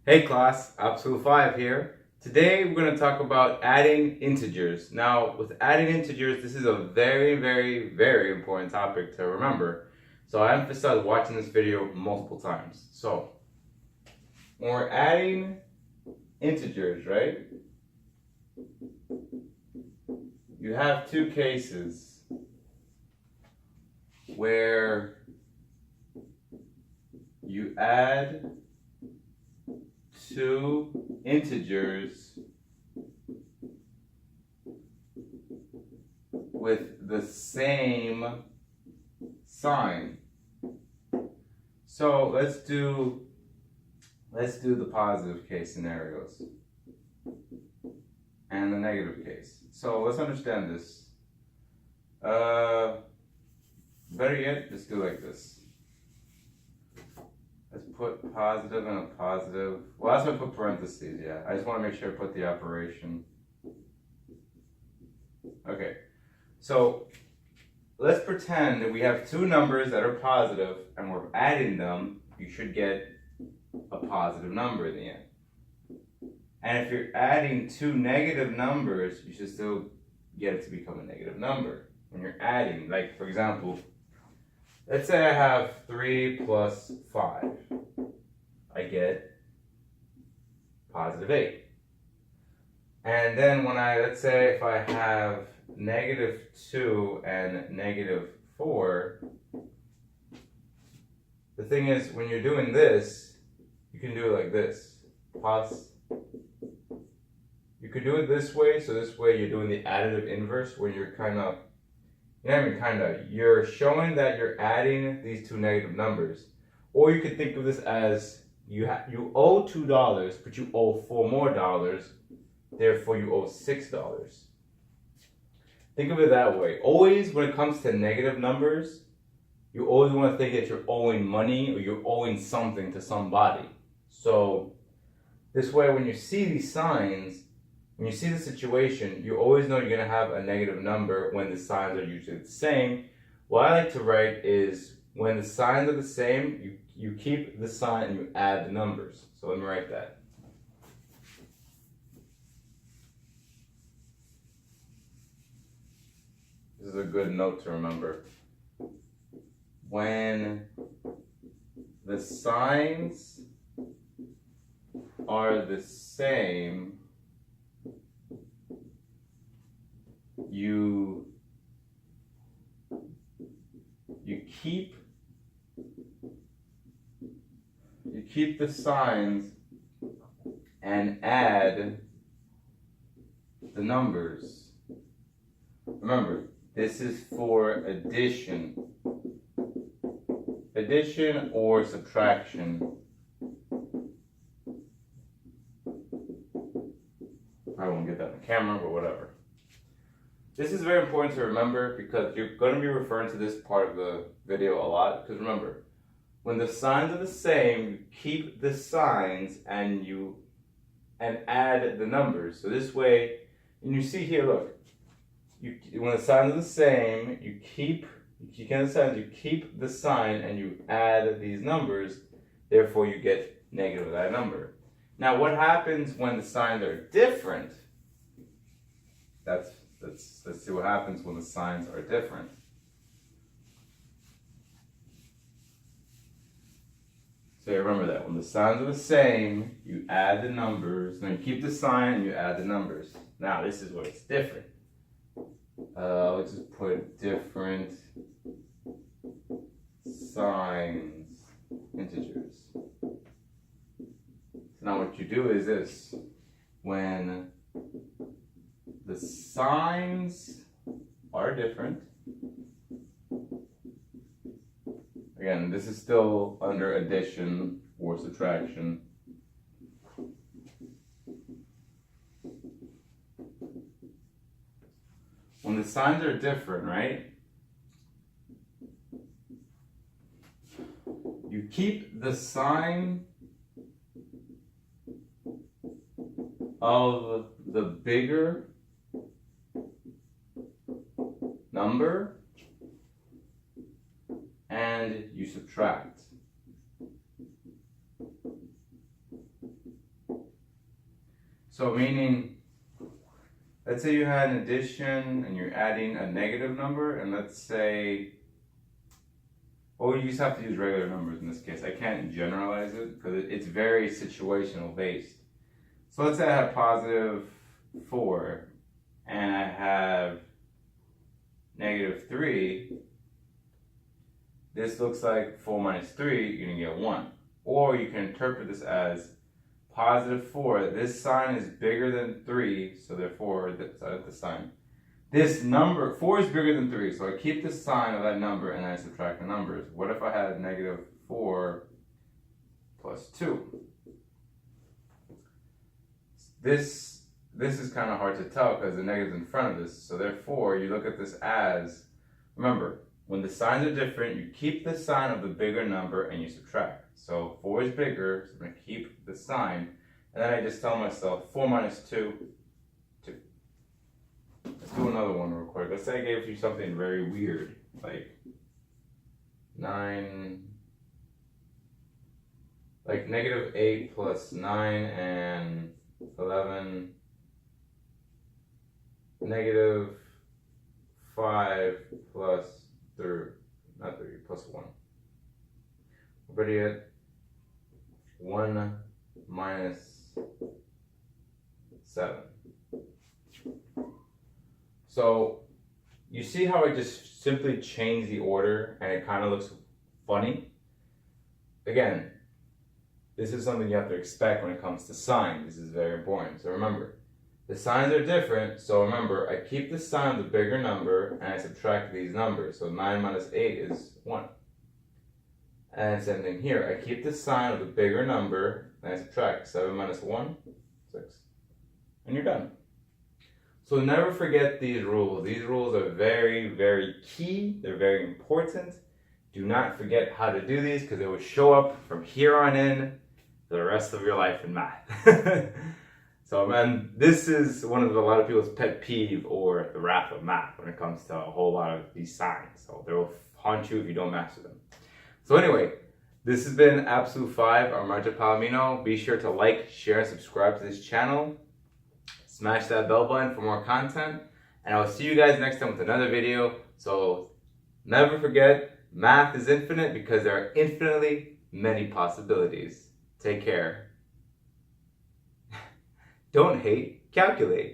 Hey class, Absolute 5 here. Today we're going to talk about adding integers. Now with adding integers, this is a very important topic to remember. So I emphasize watching this video multiple times. So when we're adding integers, right? You have two cases where you add two integers with the same sign. So let's do the positive case scenarios and the negative case. So let's understand this. Better yet, just do like this. Let's put positive and a positive. Well, that's going to put parentheses, yeah. I just want to make sure I put the operation. Okay, so let's pretend that we have two numbers that are positive and we're adding them. You should get a positive number in the end. And if you're adding two negative numbers, you should still get it to become a negative number. When you're adding, like for example, let's say I have 3 plus 5. I get positive 8. And then when let's say if I have negative 2 and negative 4, the thing is when you're doing this, you can do it like this. Plus, you could do it this way, so this way you're doing the additive inverse where you're you're showing that you're adding these two negative numbers. Or you could think of this as you owe $2, but you owe $4 more, therefore you owe $6. Think of it that way. Always when it comes to negative numbers, you always want to think that you're owing money or you're owing something to somebody. So this way when you see these signs, when you see the situation, you always know you're going to have a negative number when the signs are usually the same. What I like to write is when the signs are the same, you keep the sign and you add the numbers. So let me write that. This is a good note to remember. When the signs are the same, you keep the signs and add the numbers. Remember, this is for addition or subtraction. I won't get that on camera, but whatever. This is very important to remember because you're going to be referring to this part of the video a lot. Because remember, when the signs are the same, you keep the signs and add the numbers. So this way, and you see here, look, when the signs are the same, you keep the sign and you add these numbers. Therefore, you get negative of that number. Now, what happens when the signs are different? Let's see what happens when the signs are different. So you remember that when the signs are the same, you add the numbers. Then you keep the sign and you add the numbers. Now this is where it's different. Let's just put different signs, integers. So now what you do is this. When the signs are different. Again, this is still under addition or subtraction. When the signs are different, right? You keep the sign of the bigger number and you subtract. So meaning, let's say you had an addition and you're adding a negative number, and let's say, you just have to use regular numbers in this case. I can't generalize it because it's very situational based. So let's say I have positive 4 and I have negative 3. This looks like 4 minus 3, you're going to get 1. Or you can interpret this as positive 4. This sign is bigger than 3, so therefore, the sign. This number, 4 is bigger than 3, so I keep the sign of that number and I subtract the numbers. What if I had negative 4 plus 2? This is kind of hard to tell because the negative's in front of this, so therefore you look at this as, remember, when the signs are different, you keep the sign of the bigger number and you subtract. So 4 is bigger, so I'm going to keep the sign, and then I just tell myself 4 minus 2, 2. Let's do another one real quick. Let's say I gave you something very weird, like 9, like negative 8 plus 9 and 11, negative 5 plus 3, not 3, plus 1. Better yet, 1 minus 7. So you see how I just simply change the order and it kind of looks funny? Again, this is something you have to expect when it comes to signs. This is very important. So remember, the signs are different. So remember, I keep the sign of the bigger number and I subtract these numbers. So 9 minus 8 is 1. And same thing here. I keep the sign of the bigger number and I subtract. 7 minus 1, 6. And you're done. So never forget these rules. These rules are very, very key. They're very important. Do not forget how to do these because they will show up from here on in for the rest of your life in math. So man, this is one of a lot of people's pet peeve or the wrath of math when it comes to a whole lot of these signs. So they will haunt you if you don't master them. So anyway, this has been Absolute 5. I'm Roger Palomino. Be sure to like, share, and subscribe to this channel. Smash that bell button for more content. And I will see you guys next time with another video. So never forget, math is infinite because there are infinitely many possibilities. Take care. Don't hate, calculate.